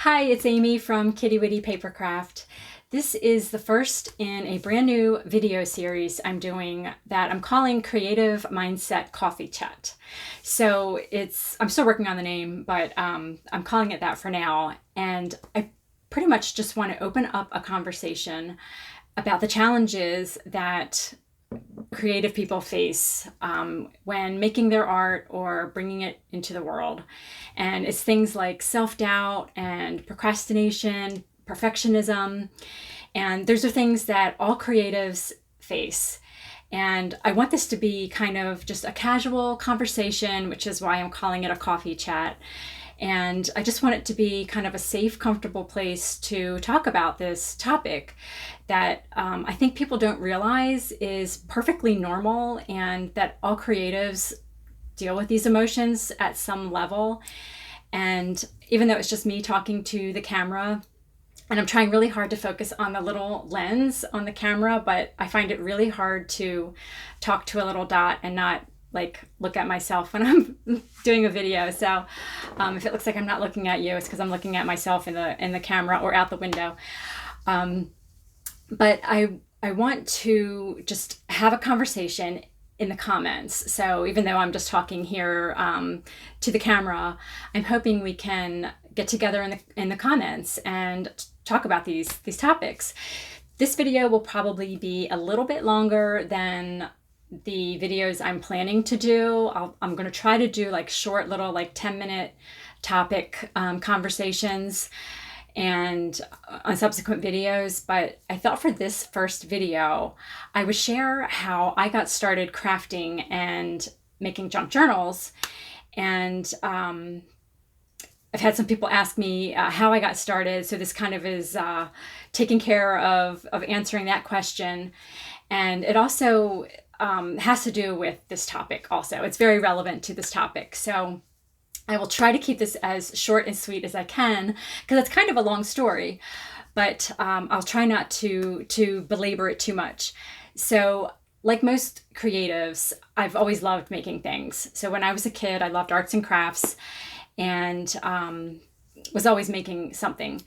Hi, it's Amy from Kitty Witty Papercraft. This is the first in a brand new video series I'm doing that I'm calling Creative Mindset Coffee Chat. I'm still working on the name, but I'm calling it that for now. And I pretty much just want to open up a conversation about the challenges that creative people face when making their art or bringing it into the world. And it's things like self-doubt and procrastination, perfectionism. And those are things that all creatives face. And I want this to be kind of just a casual conversation, which is why I'm calling it a coffee chat. And I just want it to be kind of a safe, comfortable place to talk about this topic that I think people don't realize is perfectly normal, and that all creatives deal with these emotions at some level. And even though it's just me talking to the camera, and I'm trying really hard to focus on the little lens on the camera, but I find it really hard to talk to a little dot and not look at myself when I'm doing a video. So if it looks like I'm not looking at you, it's because I'm looking at myself in the camera or out the window. But I want to just have a conversation in the comments. So even though I'm just talking here to the camera, I'm hoping we can get together in the comments and talk about these topics. This video will probably be a little bit longer than the videos I'm planning to do. I'm going to try to do short little 10-minute topic conversations and on subsequent videos. But I thought for this first video, I would share how I got started crafting and making junk journals. And I've had some people ask me how I got started. So this kind of is taking care of answering that question. And it also has to do with this topic also. It's very relevant to this topic. So I will try to keep this as short and sweet as I can, because it's kind of a long story, but I'll try not to belabor it too much. So like most creatives, I've always loved making things. So when I was a kid, I loved arts and crafts and was always making something.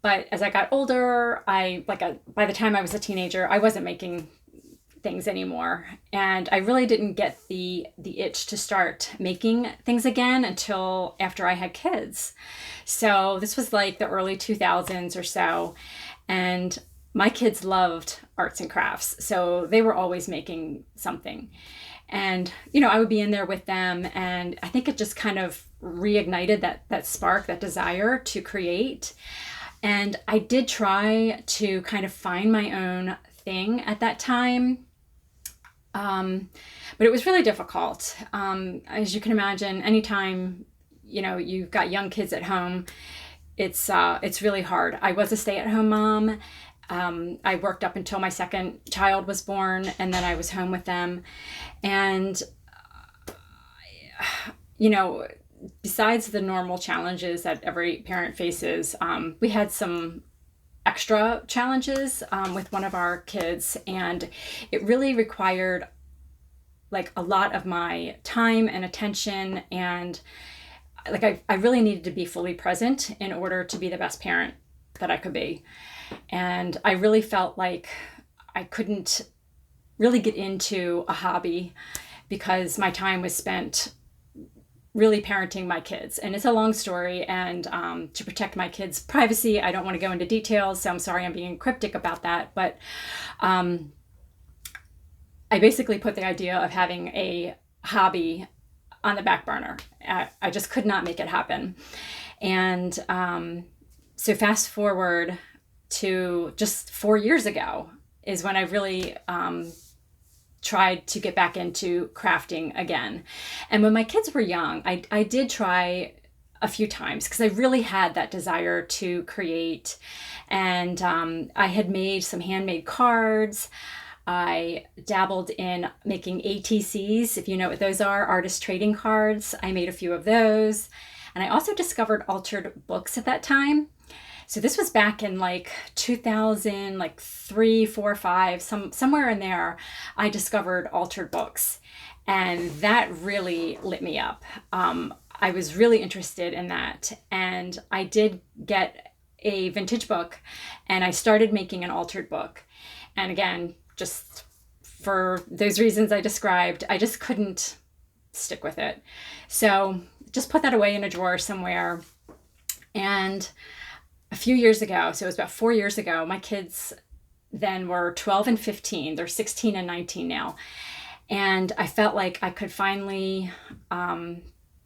But as I got older, by the time I was a teenager, I wasn't making things anymore, and I really didn't get the itch to start making things again until after I had kids. So this was like the early 2000s or so, and my kids loved arts and crafts, so they were always making something. And I would be in there with them, and I think it just kind of reignited that spark, that desire to create. And I did try to kind of find my own thing at that time. But it was really difficult. As you can imagine, anytime, you've got young kids at home, it's really hard. I was a stay-at-home mom. I worked up until my second child was born, and then I was home with them. And, besides the normal challenges that every parent faces, we had some extra challenges with one of our kids, and it really required a lot of my time and attention, and I really needed to be fully present in order to be the best parent that I could be. And I really felt like I couldn't really get into a hobby because my time was spent really parenting my kids. And it's a long story, and to protect my kids' privacy, I don't want to go into details, so I'm sorry I'm being cryptic about that. But I basically put the idea of having a hobby on the back burner. I just could not make it happen. And so fast forward to just 4 years ago is when I really tried to get back into crafting again. And when my kids were young, I did try a few times because I really had that desire to create. And I had made some handmade cards. I dabbled in making ATCs, if you know what those are, artist trading cards. I made a few of those. And I also discovered altered books at that time. So this was back in 2003, 4, 5, somewhere in there. I discovered altered books, and that really lit me up. I was really interested in that. And I did get a vintage book, and I started making an altered book. And again, just for those reasons I described, I just couldn't stick with it. So just put that away in a drawer somewhere. And a few years ago, so it was about 4 years ago, my kids then were 12 and 15. They're 16 and 19 now. And I felt like I could finally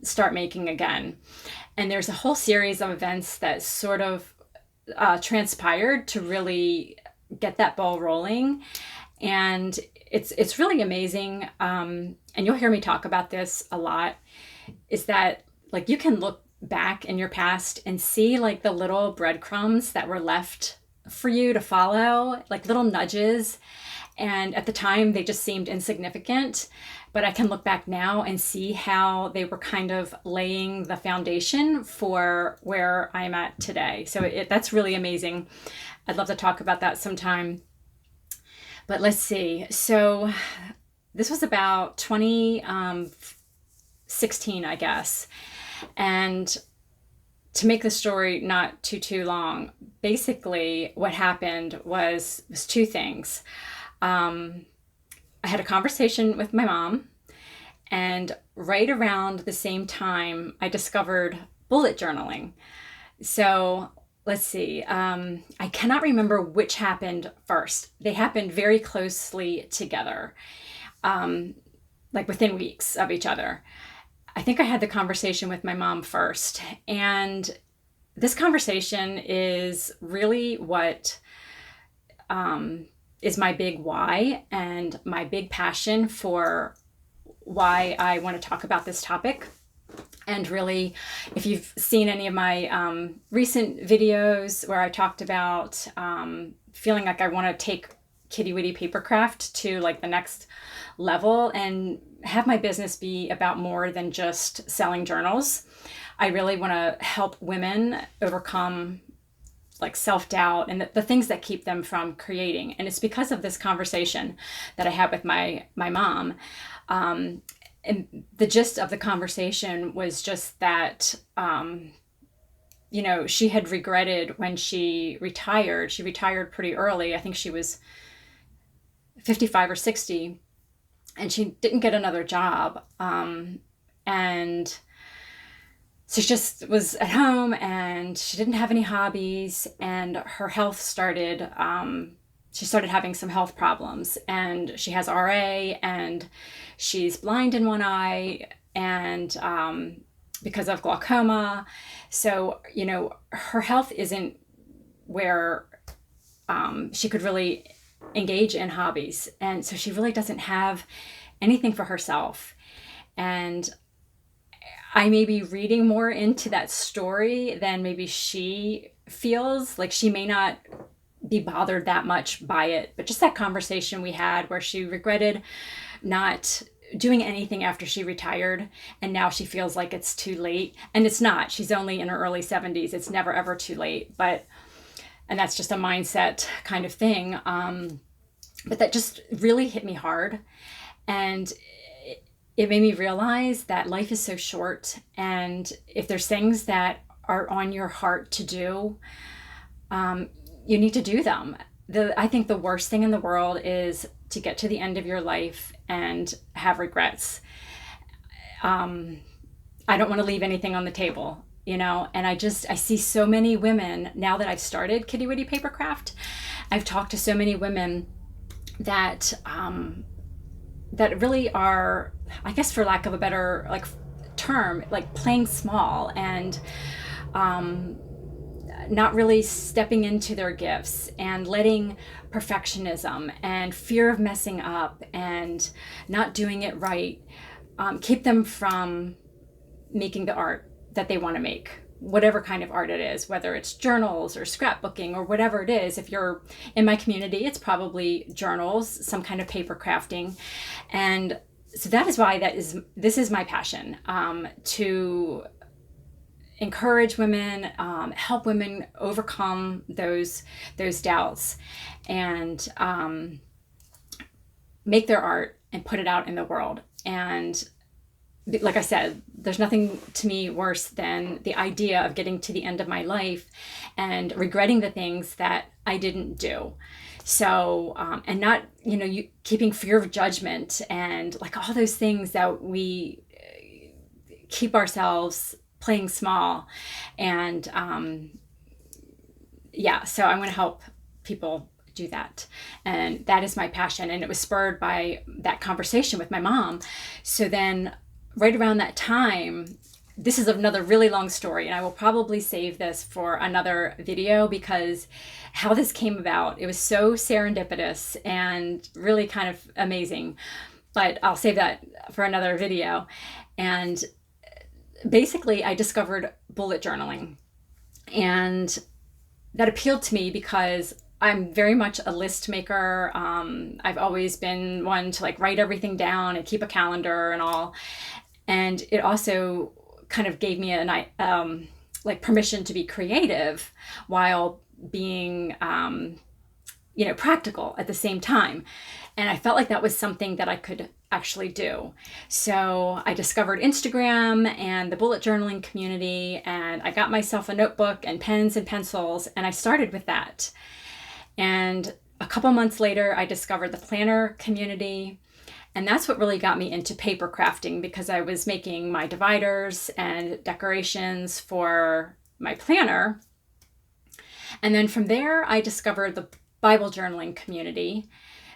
start making again. And there's a whole series of events that sort of transpired to really get that ball rolling. And it's really amazing. And you'll hear me talk about this a lot, is that like you can look back in your past and see like the little breadcrumbs that were left for you to follow, like little nudges. And at the time they just seemed insignificant, but I can look back now and see how they were kind of laying the foundation for where I'm at today. So that's really amazing. I'd love to talk about that sometime. But let's see. So this was about 2016, I guess. And to make the story not too long, basically what happened was two things. I had a conversation with my mom, and right around the same time, I discovered bullet journaling. So let's see, I cannot remember which happened first. They happened very closely together, like within weeks of each other. I think I had the conversation with my mom first, and this conversation is really what is my big why and my big passion for why I want to talk about this topic. And really, if you've seen any of my recent videos where I talked about feeling like I want to take Kitty Witty Papercraft to like the next level and have my business be about more than just selling journals, I really want to help women overcome like self-doubt and the things that keep them from creating. And it's because of this conversation that I had with my mom. And the gist of the conversation was just that, she had regretted when she retired. She retired pretty early. I think she was 55 or 60, and she didn't get another job. And so she just was at home, and she didn't have any hobbies, and her health started, she started having some health problems, and she has RA, and she's blind in one eye, and because of glaucoma. So, her health isn't where she could really engage in hobbies. And so she really doesn't have anything for herself. And I may be reading more into that story than maybe she feels. Like she may not be bothered that much by it, but just that conversation we had where she regretted not doing anything after she retired, and now she feels like it's too late. And it's not. She's only in her early 70s. It's never ever too late. And that's just a mindset kind of thing. But that just really hit me hard. And it made me realize that life is so short, and if there's things that are on your heart to do, you need to do them. I think the worst thing in the world is to get to the end of your life and have regrets. I don't want to leave anything on the table, and I see so many women now that I've started Kitty Witty Papercraft. I've talked to so many women that that really are, I guess for lack of a better term, like playing small and not really stepping into their gifts, and letting perfectionism and fear of messing up and not doing it right keep them from making the art that they want to make, whatever kind of art it is, whether it's journals or scrapbooking or whatever it is. If you're in my community, it's probably journals, some kind of paper crafting. And so that is why this is my passion, to encourage women, help women overcome those doubts, and make their art and put it out in the world. And like I said, there's nothing to me worse than the idea of getting to the end of my life and regretting the things that I didn't do. So, and not, you keeping fear of judgment and like all those things that we keep ourselves playing small. And yeah, so I want to help people do that. And that is my passion. And it was spurred by that conversation with my mom. So then right around that time, this is another really long story, and I will probably save this for another video, because how this came about, it was so serendipitous and really kind of amazing. But I'll save that for another video. And basically, I discovered bullet journaling. And that appealed to me because I'm very much a list maker. I've always been one to like write everything down and keep a calendar and all. And it also kind of gave me like permission to be creative while being, practical at the same time. And I felt like that was something that I could actually do. So I discovered Instagram and the bullet journaling community, and I got myself a notebook and pens and pencils, and I started with that. And a couple months later, I discovered the planner community. And that's what really got me into paper crafting, because I was making my dividers and decorations for my planner. And then from there, I discovered the Bible journaling community.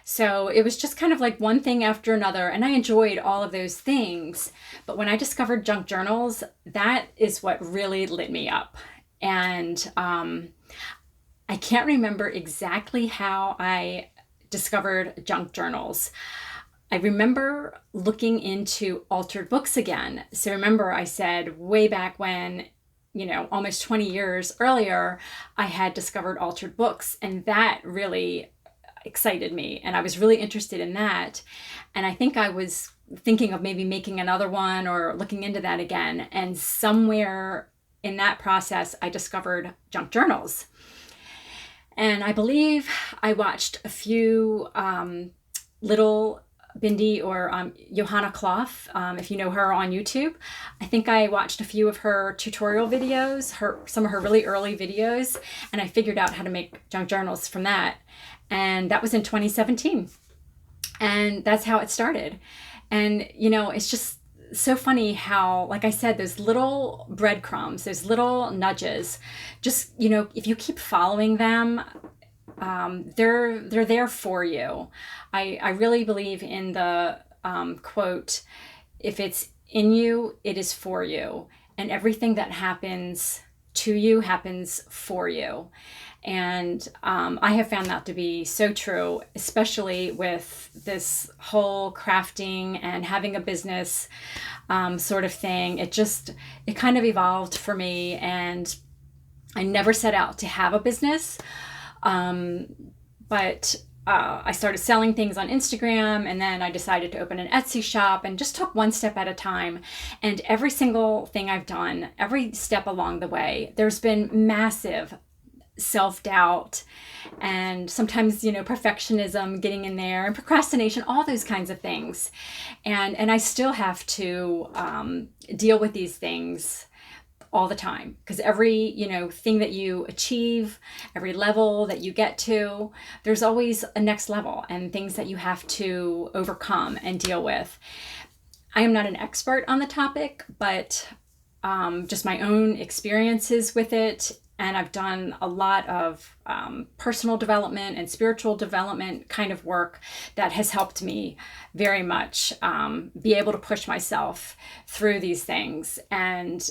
So it was just kind of like one thing after another, and I enjoyed all of those things. But when I discovered junk journals, that is what really lit me up. And I can't remember exactly how I discovered junk journals. I remember looking into altered books again. So remember, I said way back when, almost 20 years earlier, I had discovered altered books, and that really excited me. And I was really interested in that. And I think I was thinking of maybe making another one or looking into that again. And somewhere in that process, I discovered junk journals. And I believe I watched a few little Bindi or Johanna Clough, if you know her on YouTube. I think I watched a few of her tutorial videos, some of her really early videos, and I figured out how to make junk journals from that. And that was in 2017. And that's how it started. And, it's just so funny how, like I said, those little breadcrumbs, those little nudges, just, if you keep following them, they're there for you. I really believe in the quote, if it's in you, it is for you. And everything that happens to you happens for you. And I have found that to be so true, especially with this whole crafting and having a business sort of thing. It kind of evolved for me, and I never set out to have a business. But I started selling things on Instagram, and then I decided to open an Etsy shop, and just took one step at a time. And every single thing I've done, every step along the way, there's been massive self-doubt and sometimes, perfectionism getting in there, and procrastination, all those kinds of things. And I still have to deal with these things all the time, because every thing that you achieve, every level that you get to, there's always a next level and things that you have to overcome and deal with. I am not an expert on the topic, but just my own experiences with it, and I've done a lot of personal development and spiritual development kind of work that has helped me very much be able to push myself through these things. And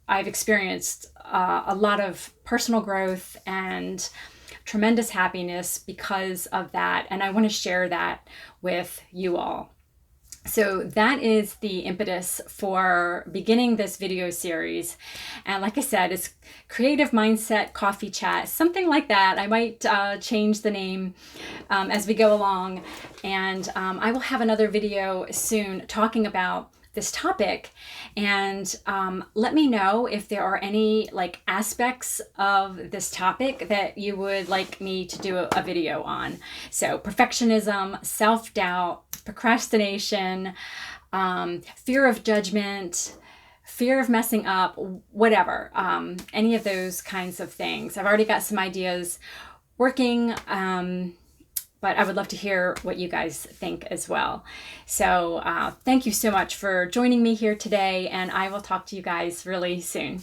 I've experienced a lot of personal growth and tremendous happiness because of that. And I want to share that with you all. So that is the impetus for beginning this video series. And like I said, it's Creative Mindset Coffee Chat, something like that. I might change the name as we go along. And I will have another video soon talking about this topic, and let me know if there are any aspects of this topic that you would like me to do a video on. So perfectionism, self-doubt, procrastination, fear of judgment, fear of messing up, whatever, any of those kinds of things. I've already got some ideas working, but I would love to hear what you guys think as well. So thank you so much for joining me here today, and I will talk to you guys really soon.